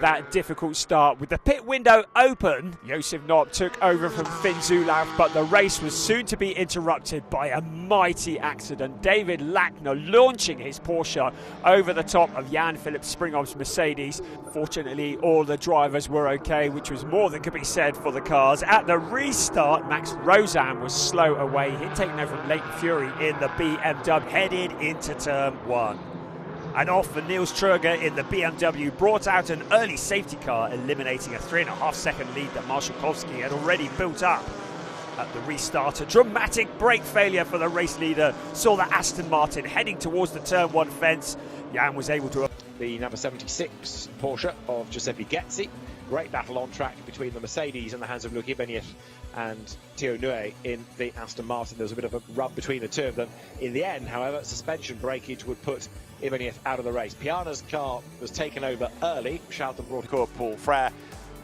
That difficult start with the pit window open. Josef Knopp took over from Finn Zulauf, but the race was soon to be interrupted by a mighty accident. David Lackner launching his Porsche over the top of Jan-Philipp Springov's Mercedes. Fortunately, all the drivers were okay, which was more than could be said for the cars. At the restart, Max Rosan was slow away. He'd taken over from Leighton Fury in the BMW, headed into turn 1. And off for Niels Truger in the BMW, brought out an early safety car, eliminating a 3.5 second lead that Marshalkowski had already built up. At the restart, a dramatic brake failure for the race leader saw the Aston Martin heading towards the turn 1 fence. Jan was able to... The number 76 Porsche of Giuseppe Gezzi. Great battle on track between the Mercedes in the hands of Luc Ibanez and Thierry Neuer in the Aston Martin. There was a bit of a rub between the two of them. In the end, however, suspension breakage would put Ibanez out of the race. Piana's car was taken over early. Charlton brought Paul Frère.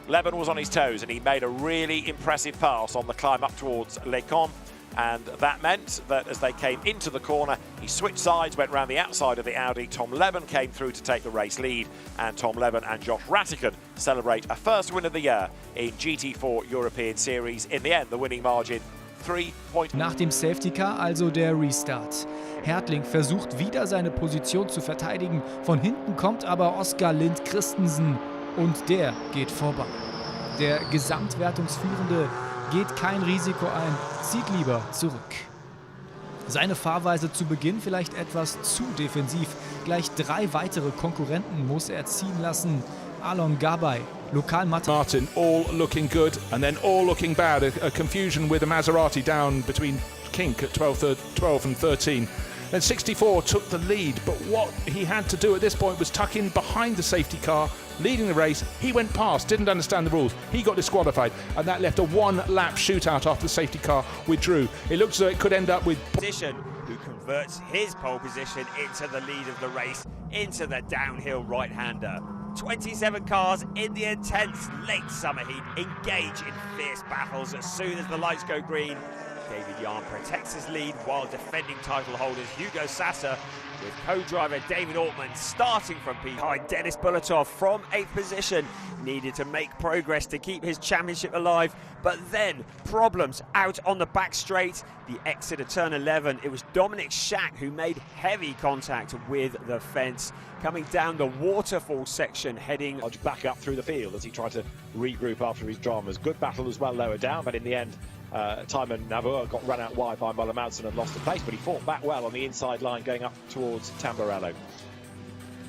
Leben was on his toes and he made a really impressive pass on the climb up towards Les Cons. And that meant that as they came into the corner, he switched sides, went round the outside of the Audi. Tom Leben came through to take the race lead, and Tom Leben and Josh Rattigan celebrate a first win of the year in GT4 European Series. In the end, the winning margin 3 points. Nach dem Safety Car also der Restart. Hertling versucht wieder seine Position zu verteidigen. Von hinten kommt aber Oskar Lind Christensen und der geht vorbei. Der Gesamtwertungsführende geht kein Risiko ein, zieht lieber zurück. Seine Fahrweise zu Beginn vielleicht etwas zu defensiv. Gleich 3 weitere Konkurrenten muss er ziehen lassen. Alon Gabay, Martin, all looking good and then all looking bad. A confusion with a Maserati down between Kink at 12 and 13. Then 64 took the lead, but what he had to do at this point was tuck in behind the safety car, leading the race. He went past, didn't understand the rules. He got disqualified, and that left a 1-lap shootout after the safety car withdrew. It looks as though it could end up with... who converts his pole position into the lead of the race, into the downhill right-hander. 27 cars in the intense late summer heat engage in fierce battles as soon as the lights go green. David Yarn protects his lead while defending title holders Hugo Sasser with co-driver David Altman starting from behind. Denis Bulatov from 8th position needed to make progress to keep his championship alive, but then problems out on the back straight. The exit of turn 11, it was Dominic Schack who made heavy contact with the fence. Coming down the waterfall section, heading back up through the field as he tried to regroup after his dramas. Good battle as well lower down, but in the end, Timon Navour got run out wide by Muller Madsen and lost the place, but he fought back well on the inside line going up towards Tamburello.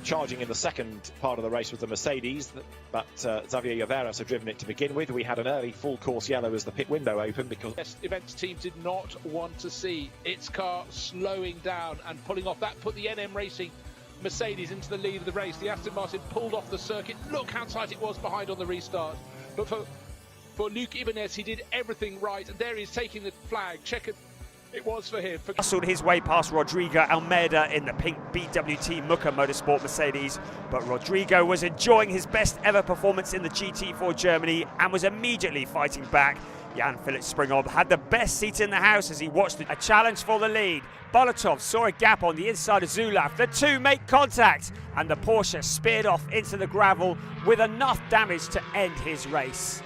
Charging in the second part of the race with the Mercedes, but Xavier Llaveras had driven it to begin with. We had an early full course yellow as the pit window opened because... Yes, events team did not want to see its car slowing down and pulling off. That put the NM Racing Mercedes into the lead of the race. The Aston Martin pulled off the circuit. Look how tight it was behind on the restart. But for Luc Ibanez, he did everything right, and there he's taking the flag. Check it. It was for him. Hustled his way past Rodrigo Almeida in the pink BWT Mucker Motorsport Mercedes, but Rodrigo was enjoying his best ever performance in the GT4 Germany and was immediately fighting back. Jan-Philipp Springov had the best seat in the house as he watched a challenge for the lead. Bulatov saw a gap on the inside of Zulauf. The two make contact and the Porsche speared off into the gravel with enough damage to end his race.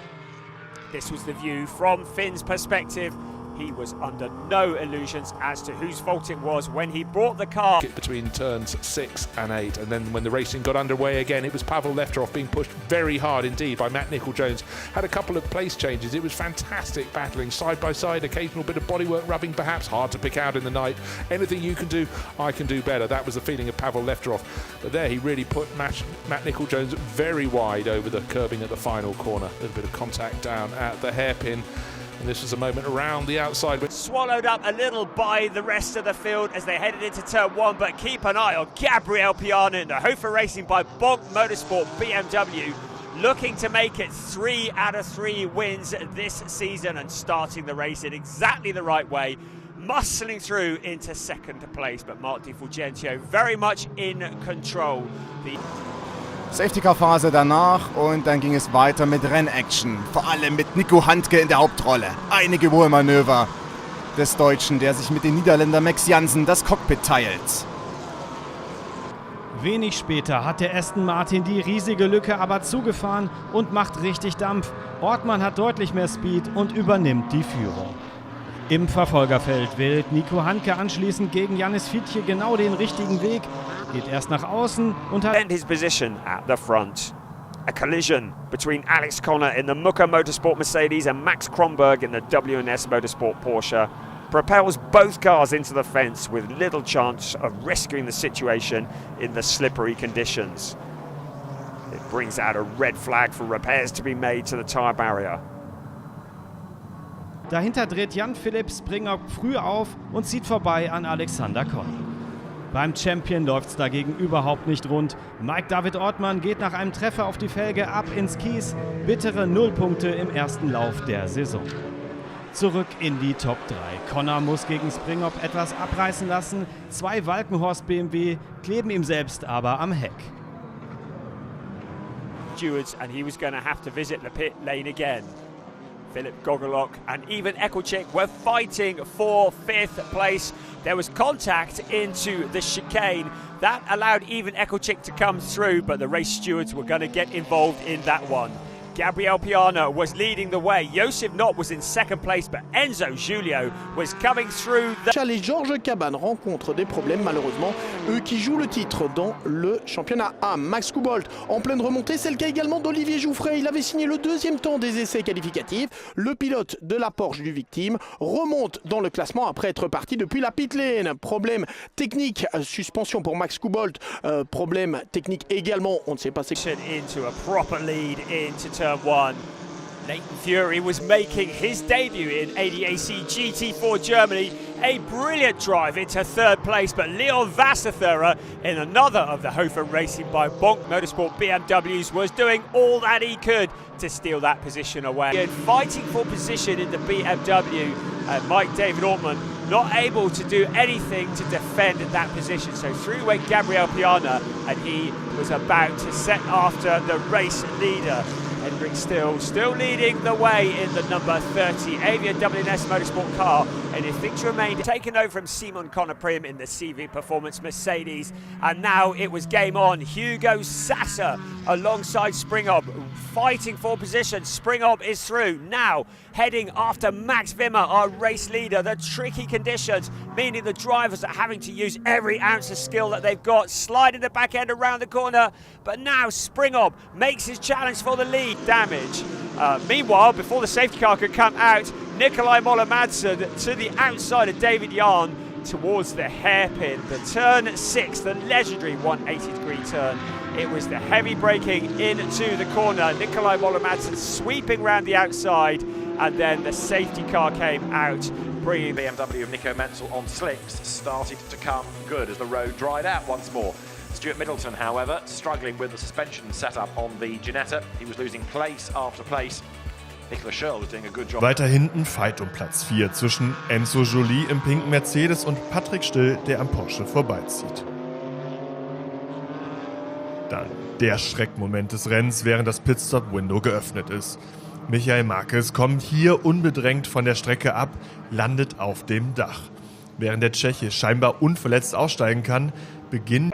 This was the view from Finn's perspective. He was under no illusions as to whose fault it was when he brought the car between turns 6 and 8, and then when the racing got underway again, it was Pavel Lefterov being pushed very hard indeed by Matt Nicol-Jones. Had a couple of place changes. It was fantastic battling side by side, occasional bit of bodywork rubbing perhaps, hard to pick out in the night. Anything you can do, I can do better. That was the feeling of Pavel Lefterov. But there he really put Matt Nicol-Jones very wide over the curbing at the final corner. A little bit of contact down at the hairpin. And this was a moment around the outside. Swallowed up a little by the rest of the field as they headed into turn 1, but keep an eye on Gabriel Piana in the Hofer Racing by Bonk Motorsport BMW, looking to make it 3 out of 3 wins this season and starting the race in exactly the right way, muscling through into second place, but Mark Di Fulgentio very much in control. Safety-Car-Phase danach und dann ging es weiter mit Rennaction. Vor allem mit Nico Handke in der Hauptrolle. Einige Überholmanöver des Deutschen, der sich mit dem Niederländer Max Jansen das Cockpit teilt. Wenig später hat der Aston Martin die riesige Lücke aber zugefahren und macht richtig Dampf. Ortmann hat deutlich mehr Speed und übernimmt die Führung. Im Verfolgerfeld wählt Nico Handke anschließend gegen Jannis Fietje genau den richtigen Weg, geht erst nach außen und hat his position at the front. A collision between Alex Connor in the Mucker Motorsport Mercedes and Max Kronberg in the W&S Motorsport Porsche propels both cars into the fence with little chance of rescuing the situation in the slippery conditions. It brings out a red flag for repairs to be made to the tyre barrier. Dahinter dreht Jan-Philipp Springer früh auf und zieht vorbei an Alexander Connor. Beim Champion läuft es dagegen überhaupt nicht rund. Mike David Ortmann geht nach einem Treffer auf die Felge ab ins Kies. Bittere 0 Punkte im ersten Lauf der Saison. Zurück in die Top 3. Connor muss gegen Springop etwas abreißen lassen. 2 Walkenhorst BMW kleben ihm selbst aber am Heck. Stewards, and he was going to have to visit the pit lane again. Philip Gogolok and even Ekelchik were fighting for 5th place. There was contact into the chicane. That allowed even Ekelchik to come through, but the race stewards were going to get involved in that one. Gabriel Piana was leading the way. Joseph Knott was in 2nd place, but Enzo Giulio was coming through. Les Georges Cabane rencontrent des problèmes malheureusement, eux qui jouent le titre dans le championnat A. Max Coubolt en pleine remontée, c'est le cas également d'Olivier Jouffret. Il avait signé le 2e temps des essais qualificatifs. Le pilote de la Porsche du victime remonte dans le classement après être parti depuis la pit lane. Problème technique, suspension pour Max Coubolt. Problème technique également, on ne sait pas c'est into a proper lead into turn 1. Nathan Fury was making his debut in ADAC GT4 Germany. A brilliant drive into 3rd place, but Leon Wasserthurer in another of the Hofer Racing by Bonk Motorsport BMWs was doing all that he could to steal that position away. And fighting for position in the BMW, Mike David Ortmann not able to do anything to defend that position. So through went Gabriel Piana, and he was about to set after the race leader. Hendrik still leading the way in the number 30 Avian W&S Motorsport car, and if things remained taken over from Simon Conner-Prim in the CV Performance Mercedes, and now it was game on. Hugo Sasser alongside Springop fighting for position. Springop is through now, heading after Max Wimmer, our race leader. The tricky conditions meaning the drivers are having to use every ounce of skill that they've got, sliding the back end around the corner, but now Springop makes his challenge for the lead. Damage. Meanwhile, before the safety car could come out, Nikolai Moller-Madsen to the outside of David Yarn towards the hairpin. The turn 6, the legendary 180-degree turn. It was the heavy braking into the corner. Nikolai Moller-Madsen sweeping round the outside, and then the safety car came out, bringing BMW of Nico Menzel on slicks started to come good as the road dried out once more. Stuart Middleton, however, struggling with the suspension setup on the Ginetta. He was losing place after place. Nicolas Schurl was doing a good job. Weiter hinten Fight um Platz 4 zwischen Enzo Joly im pinken Mercedes und Patrick Still, der am Porsche vorbeizieht. Dann der Schreckmoment des Rennens, während das Pitstop-Window geöffnet ist. Michael Marquez kommt hier unbedrängt von der Strecke ab, landet auf dem Dach. Während der Tscheche scheinbar unverletzt aussteigen kann, beginnt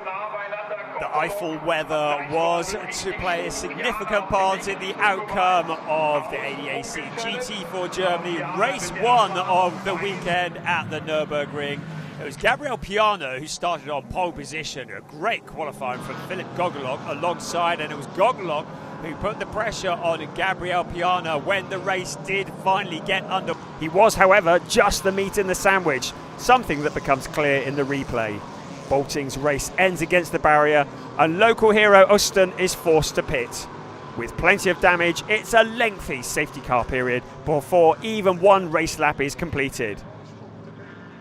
the Eiffel weather was to play a significant part in the outcome of the ADAC GT4 Germany race 1 of the weekend at the Nürburgring. It was Gabriel Piana who started on pole position, a great qualifying from Philip Gogolok alongside, and it was Gogolok who put the pressure on Gabriel Piana when the race did finally get under. He was, however, just the meat in the sandwich, something that becomes clear in the replay. Bolting's race ends against the barrier, and local hero Austin is forced to pit. With plenty of damage, it's a lengthy safety car period before even one race lap is completed.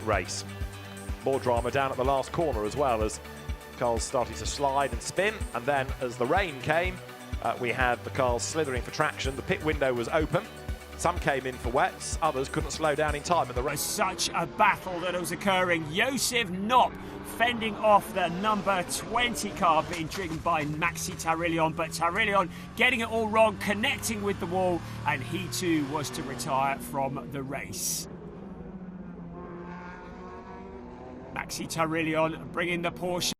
Race. More drama down at the last corner as well, as cars started to slide and spin, and then as the rain came, we had the cars slithering for traction. The pit window was open. Some came in for wets, others couldn't slow down in time, and the race. Such a battle that was occurring. Josef Knopp fending off the number 20 car being driven by Maxi Tarillion, but Tarillion getting it all wrong, connecting with the wall, and he too was to retire from the race. Maxi Tarillion bringing the Porsche